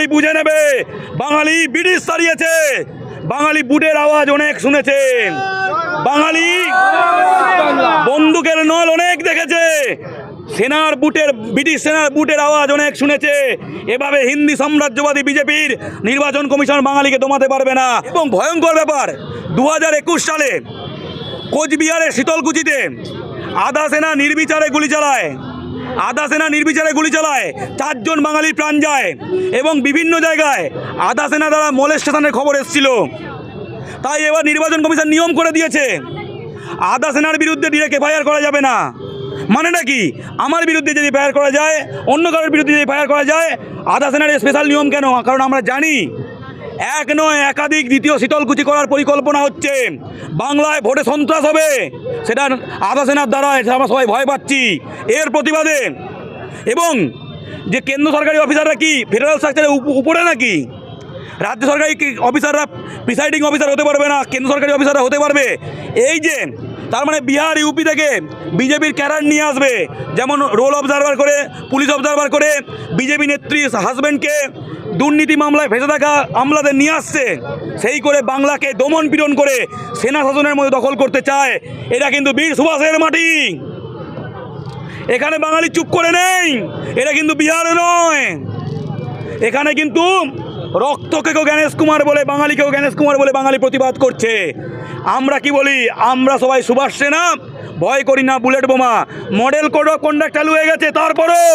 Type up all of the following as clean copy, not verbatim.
বাঙালি বুঝে নেবে। বাঙালি ব্রিটিশ তাড়িয়েছে, বাঙালি বুটের আওয়াজ অনেক শুনেছেন, বাঙালি বন্দুকের নল অনেক দেখেছে, সেনার বুটের ব্রিটিশ সেনার বুটের আওয়াজ অনেক শুনেছে। এভাবে হিন্দি সাম্রাজ্যবাদী বিজেপির নির্বাচন কমিশন বাঙালিকে দমাতে পারবে না। এবং ভয়ঙ্কর ব্যাপার, 2021 সালে কোচবিহারের শীতলকুচিতে আধা সেনা নির্বিচারে গুলি চালায়, 4 জন বাঙালির প্রাণ যায়। এবং বিভিন্ন জায়গায় আধা সেনা দ্বারা মোলেস্টেশনের খবর এসেছিল। তাই এবার নির্বাচন কমিশন নিয়ম করে দিয়েছে, আধা সেনার বিরুদ্ধে ডিরেক্ট এফআইআর করা যাবে না। মানেটা কি, আমার বিরুদ্ধে যদি এফআইআর করা যায়, অন্য কারোর বিরুদ্ধে যদি এফআইআর করা যায়, আধা সেনার স্পেশাল নিয়ম কেন? কারণ আমরা জানি এক নয় একাধিক দ্বিতীয় শীতলকুচি করার পরিকল্পনা হচ্ছে। বাংলায় ভোটে সন্ত্রাস হবে, সেটা আধা সেনার দ্বারা, আমরা সবাই ভয় পাচ্ছি। এর প্রতিবাদে এবং যে কেন্দ্র সরকারি অফিসাররা কি ফেডারেল স্ট্রাকচারের উপরে নাকি? রাজ্য সরকারি অফিসাররা প্রিসাইডিং অফিসার হতে পারবে না, কেন্দ্র সরকারি অফিসাররা হতে পারবে। এই যে তার মানে বিহার ইউপি থেকে বিজেপির ক্যাডার নিয়ে আসবে, যেমন রোল অবজারভার করে, পুলিশ অবজারভার করে বিজেপি নেত্রী হাজব্যান্ডকে দুর্নীতি মামলায় ফেঁসে থাকা আমলাদের নিয়ে আসছে, সেই করে বাংলাকে দমন পীড়ন করে সেনা শাসনের মধ্যে দখল করতে চায়। এটা কিন্তু বীর সুভাষের মাটি, এখানে বাঙালি চুপ করে নেই। এটা কিন্তু বিহার নয়, এখানে কিন্তু রক্তকেও গণেশ কুমার বলে, বাঙালিকেও গণেশ কুমার বলে বাঙালি প্রতিবাদ করছে। আমরা কি বলি? আমরা সবাই সুভাষ সেনা, ভয় করি না বুলেট বোমা। মডেল কোড অফ কন্ডাক্ট চালু হয়ে গেছে, তারপরও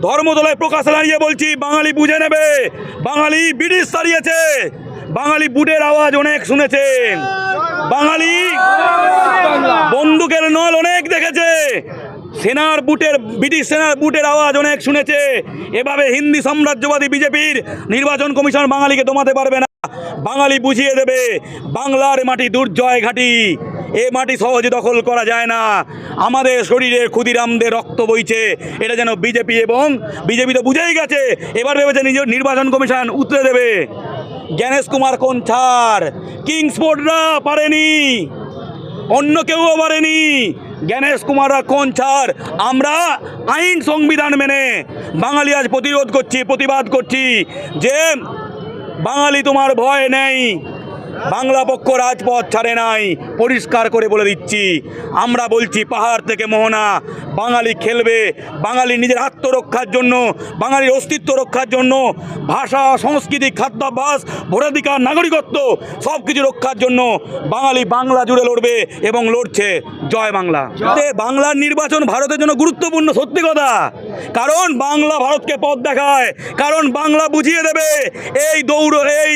ধর্মতলায় প্রকাশ দাঁড়িয়ে বলছি, বাঙালি বুঝে নেবে। বাঙালি ব্রিটিশ তাড়িয়েছে, বাঙালি বুটের আওয়াজ অনেক শুনেছেন, বাঙালি বন্দুকের নল অনেক দেখেছে, সেনার বুটের ব্রিটিশ সেনার বুটের আওয়াজ অনেক শুনেছে। এভাবে হিন্দি সাম্রাজ্যবাদী বিজেপির নির্বাচন কমিশন বাঙালিকে দমাতে পারবে না। বাঙালি বুঝিয়ে দেবে, বাংলার মাটি দুর্জয় ঘাঁটি, এ মাটি সহজে দখল করা যায় না। আমাদের শরীরে ক্ষুদিরামদের রক্ত বইছে, এটা যেন বিজেপি, এবং বিজেপি তো বুঝেই গেছে, এবার ভেবেছে নির্বাচন কমিশন উতরে দেবে। গণেশ কুমার কোন ছাড়, কিংসফোর্ডরা পারেনি, অন্য কেউও পারেনি, গণেশ কুমাররা কোন ছাড়। আমরা আইন সংবিধান মেনে বাঙালি আজ প্রতিরোধ করছি, প্রতিবাদ করছি যে বাঙালি তোমার ভয় নেই, বাংলা পক্ষ রাজপথ ছাড়ে নাই, পরিষ্কার করে বলে দিচ্ছি। আমরা বলছি পাহাড় থেকে মোহনা, বাঙালি খেলবে, বাঙালি নিজের আত্মরক্ষার জন্য, বাঙালির অস্তিত্ব রক্ষার জন্য, ভাষা, সংস্কৃতি, খাদ্যাভ্যাস, ভোটাধিকার, নাগরিকত্ব সব কিছু রক্ষার জন্য বাঙালি বাংলা জুড়ে লড়বে এবং লড়ছে। জয় বাংলা। বাংলার নির্বাচন ভারতের জন্য গুরুত্বপূর্ণ, সত্যি কথা, কারণ বাংলা ভারতকে পথ দেখায়, কারণ বাংলা বুঝিয়ে দেবে এই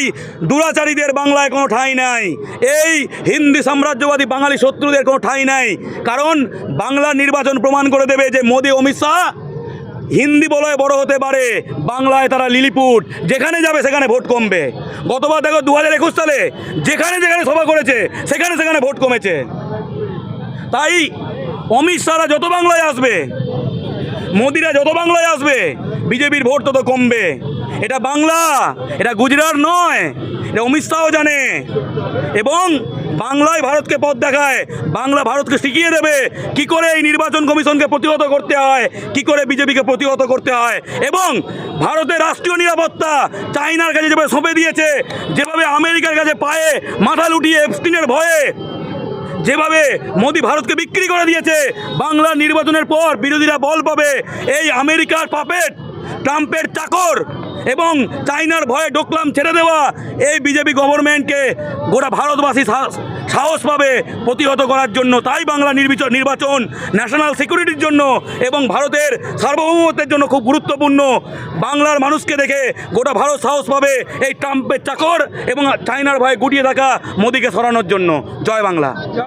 দুরাচারীদের বাংলায় কোনো ঠাঁই নাই, এই হিন্দি সাম্রাজ্যবাদী বাঙালি শত্রুদের কোনো ঠাঁই নাই। কারণ বাংলার নির্বাচন প্রমাণ করে দেবে যে মোদি, অমিত শাহ হিন্দি বলয় বড় হতে পারে, বাংলায় তারা লিলিপুট, যেখানে যাবে সেখানে ভোট কমবে। গতবার দেখো 2021 সালে যেখানে যেখানে সভা করেছে সেখানে সেখানে ভোট কমেছে। তাই অমিত শাহরা যত বাংলায় আসবে, মোদিরা যত বাংলায় আসবে, বিজেপির ভোট তত কমবে। এটা বাংলা, এটা গুজরাট নয়, এটা অমিত শাহও জানে। এবং বাংলায় ভারতকে পথ দেখায়, বাংলা ভারতকে শিখিয়ে দেবে কি করে এই নির্বাচন কমিশনকে প্রতিহত করতে হয়, কি করে বিজেপিকে প্রতিহত করতে হয়। এবং ভারতের রাষ্ট্রীয় নিরাপত্তা চায়নার কাছে যেভাবে সঁপে দিয়েছে, যেভাবে আমেরিকার কাছে পায়ে মাথা লুটিয়ে এপস্টিনের ভয়ে যেভাবে মোদি ভারতকে বিক্রি করে দিয়েছে, বাংলার নির্বাচনের পর বিরোধীরা বল পাবে এই আমেরিকার পাপেট, ট্রাম্পের চাকর এবং চায়নার ভয়ে ডোকলাম ছেড়ে দেওয়া এই বিজেপি গভর্নমেন্টকে গোটা ভারতবাসী সাহস পাবে প্রতিহত করার জন্য। তাই বাংলা নির্বাচন ন্যাশনাল সিকিউরিটির জন্য এবং ভারতের সার্বভৌমত্বের জন্য খুব গুরুত্বপূর্ণ। বাংলার মানুষকে দেখে গোটা ভারত সাহস পাবে এই ট্রাম্পের চাকর এবং চায়নার ভয়ে গুটিয়ে থাকা মোদিকে সরানোর জন্য। জয় বাংলা।